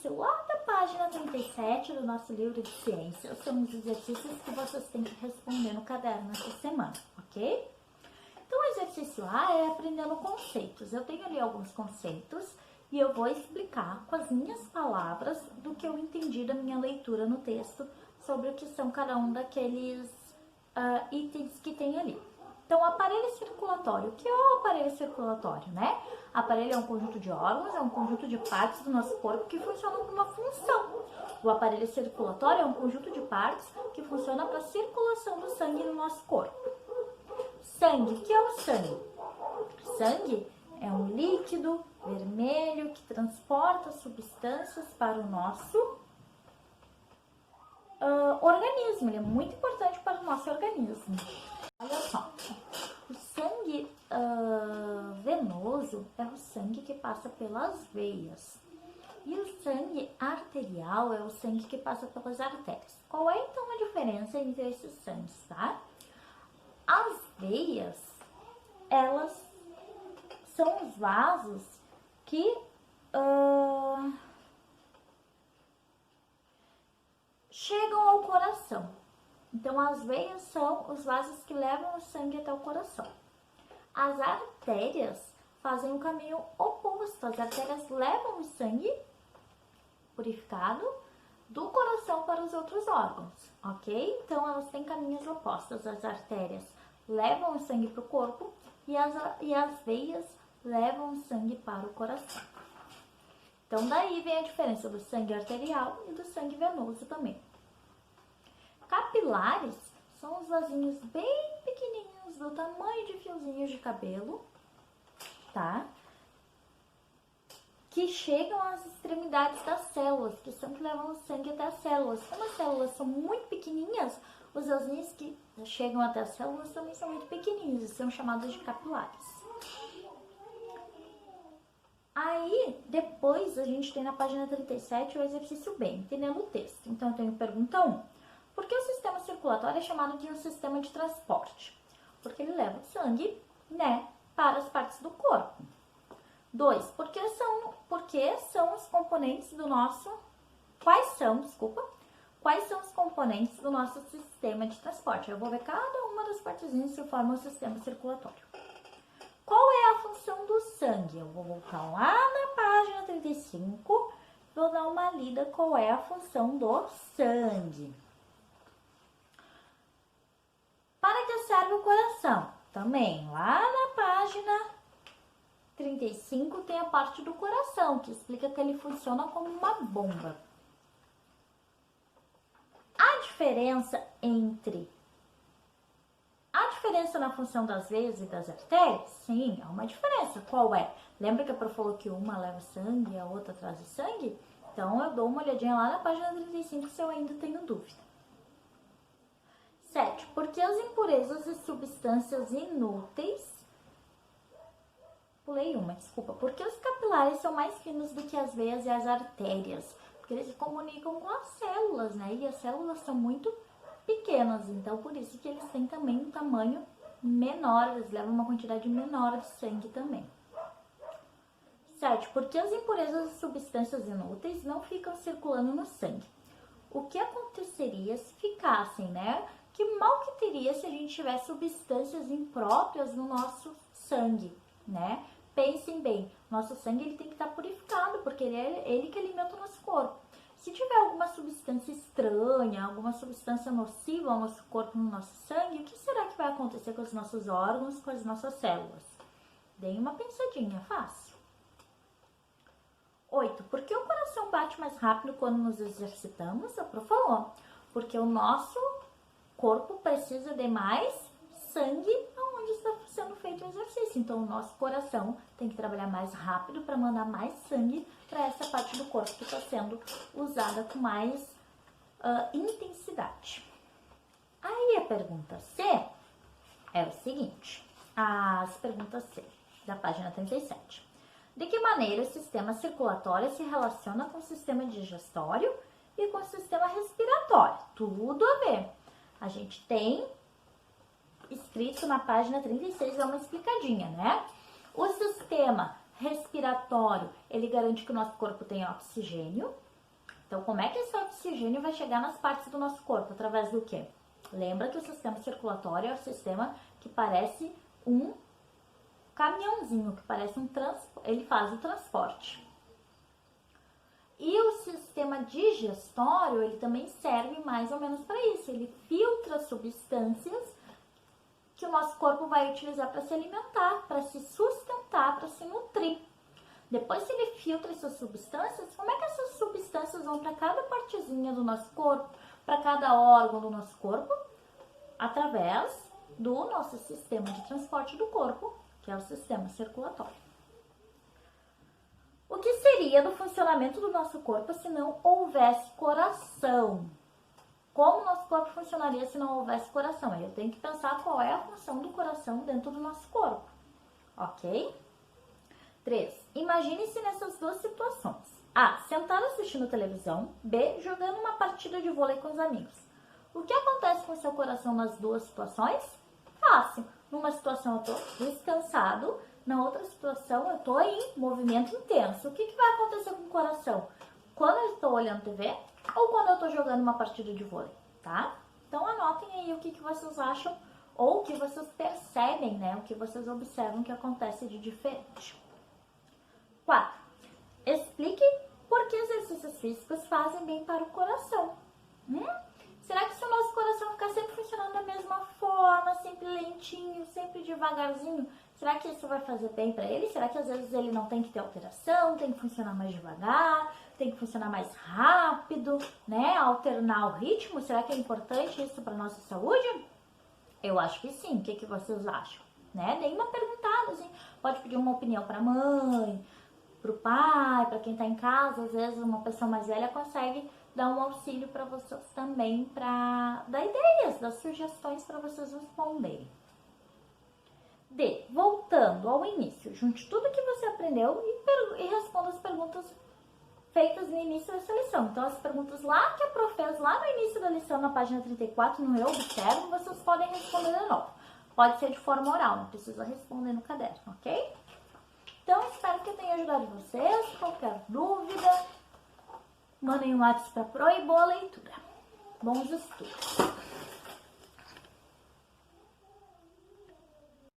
exercício lá da página 37 do nosso livro de ciências. São os exercícios que vocês têm que responder no caderno essa semana, ok? Então, o exercício A é aprendendo conceitos. Eu tenho ali alguns conceitos e eu vou explicar com as minhas palavras do que eu entendi da minha leitura no texto sobre o que são cada um daqueles itens que tem ali. Então, o aparelho circulatório. O que é o aparelho circulatório, né? Aparelho é um conjunto de órgãos, é um conjunto de partes do nosso corpo que funcionam com uma função. O aparelho circulatório é um conjunto de partes que funciona para a circulação do sangue no nosso corpo. Sangue. O que é o sangue? Sangue é um líquido vermelho que transporta substâncias para o nosso organismo. Ele é muito importante para o nosso organismo. Olha só, o sangue venoso é o sangue que passa pelas veias. E o sangue arterial é o sangue que passa pelas artérias. Qual é então a diferença entre esses sangues, tá? As veias, elas são os vasos que chegam ao coração. Então, as veias são os vasos que levam o sangue até o coração. As artérias fazem o caminho oposto. As artérias levam o sangue purificado do coração para os outros órgãos, ok? Então, elas têm caminhos opostos. As artérias levam o sangue para o corpo e as veias levam o sangue para o coração. Então, daí vem a diferença do sangue arterial e do sangue venoso também. Capilares são os vasinhos bem pequenininhos, do tamanho de fiozinhos de cabelo, tá? Que chegam às extremidades das células, que são que levam o sangue até as células. Como as células são muito pequenininhas, os vasinhos que chegam até as células também são muito pequenininhos e são chamados de capilares. Aí, depois, a gente tem na página 37 o exercício B, entendendo o texto. Então, eu tenho pergunta 1. Por que o sistema circulatório é chamado de um sistema de transporte? Porque ele leva o sangue, né, para as partes do corpo. 2. Porque são os componentes do nosso... Quais são os componentes do nosso sistema de transporte? Eu vou ver cada uma das partezinhas que formam o sistema circulatório. Qual é a função do sangue? Eu vou voltar lá na página 35, vou dar uma lida qual é a função do sangue. Para que serve o coração? Também, lá na página 35 tem a parte do coração, que explica que ele funciona como uma bomba. A diferença na função das veias e das artérias? Sim, há uma diferença. Qual é? Lembra que a Pro falou que uma leva sangue e a outra traz o sangue? Então, eu dou uma olhadinha lá na página 35 se eu ainda tenho dúvida. 7. Porque as impurezas e substâncias inúteis... Pulei uma, desculpa. Porque os capilares são mais finos do que as veias e as artérias? Porque eles se comunicam com as células, né? E as células são muito pequenas, então por isso que eles têm também um tamanho menor, eles levam uma quantidade menor de sangue também. 7. Porque as impurezas e substâncias inúteis não ficam circulando no sangue? O que aconteceria se ficassem, né? Que mal que teria se a gente tivesse substâncias impróprias no nosso sangue, né? Pensem bem, nosso sangue ele tem que estar purificado, porque ele que alimenta o nosso corpo. Se tiver alguma substância estranha, alguma substância nociva ao nosso corpo, no nosso sangue, o que será que vai acontecer com os nossos órgãos, com as nossas células? Deem uma pensadinha, fácil. 8. Por que o coração bate mais rápido quando nos exercitamos? A Pro falou. Porque o nosso corpo precisa de mais sangue onde está sendo feito o exercício. Então, o nosso coração tem que trabalhar mais rápido para mandar mais sangue para essa parte do corpo que está sendo usada com mais intensidade. Aí, a pergunta C é o seguinte. As perguntas C, da página 37. De que maneira o sistema circulatório se relaciona com o sistema digestório e com o sistema respiratório? Tudo a ver. A gente tem escrito na página 36, dá uma explicadinha, né? O sistema respiratório, ele garante que o nosso corpo tenha oxigênio, Então, como é que esse oxigênio vai chegar nas partes do nosso corpo? Através do quê? Lembra que o sistema circulatório é o sistema que parece um caminhãozinho, que parece ele faz o transporte. E o sistema digestório, ele também serve mais ou menos para isso. Ele filtra substâncias que o nosso corpo vai utilizar para se alimentar, para se sustentar, para se nutrir. Depois, se ele filtra essas substâncias, como é que essas substâncias vão para cada partezinha do nosso corpo, para cada órgão do nosso corpo? Através do nosso sistema de transporte do corpo, que é o sistema circulatório. O que seria do funcionamento do nosso corpo se não houvesse coração? Como o nosso corpo funcionaria se não houvesse coração? Aí eu tenho que pensar qual é a função do coração dentro do nosso corpo, ok? 3. Imagine-se nessas duas situações. A. Sentado assistindo televisão. B. Jogando uma partida de vôlei com os amigos. O que acontece com o seu coração nas duas situações? Fácil. Numa situação eu estou descansado, na outra situação eu estou em movimento intenso. O que vai acontecer com o coração? Quando eu estou olhando TV ou quando eu estou jogando uma partida de vôlei, tá? Então anotem aí o que vocês acham ou o que vocês percebem, né? O que vocês observam que acontece de diferente. 4. Explique por que exercícios físicos fazem bem para o coração. Será que se o nosso coração ficar sempre funcionando da mesma forma, sempre lentinho, sempre devagarzinho, será que isso vai fazer bem para ele? Será que às vezes ele não tem que ter alteração, tem que funcionar mais devagar, tem que funcionar mais rápido, né? Alternar o ritmo? Será que é importante isso para nossa saúde? Eu acho que sim. O que vocês acham? Né? Dei uma perguntada, assim. Pode pedir uma opinião para a mãe, para o pai, para quem está em casa. Às vezes uma pessoa mais velha consegue dar um auxílio para vocês também, para dar ideias, dar sugestões para vocês responderem. D. Voltando ao início, junte tudo que você aprendeu e responda as perguntas feitas no início dessa lição. Então, as perguntas lá que a prof fez lá no início da lição, na página 34, no Eu Observo, vocês podem responder de novo. Pode ser de forma oral, não precisa responder no caderno, ok? Então, espero que eu tenha ajudado vocês. Qualquer dúvida, mandem um WhatsApp para Pro e boa leitura. Bons estudos!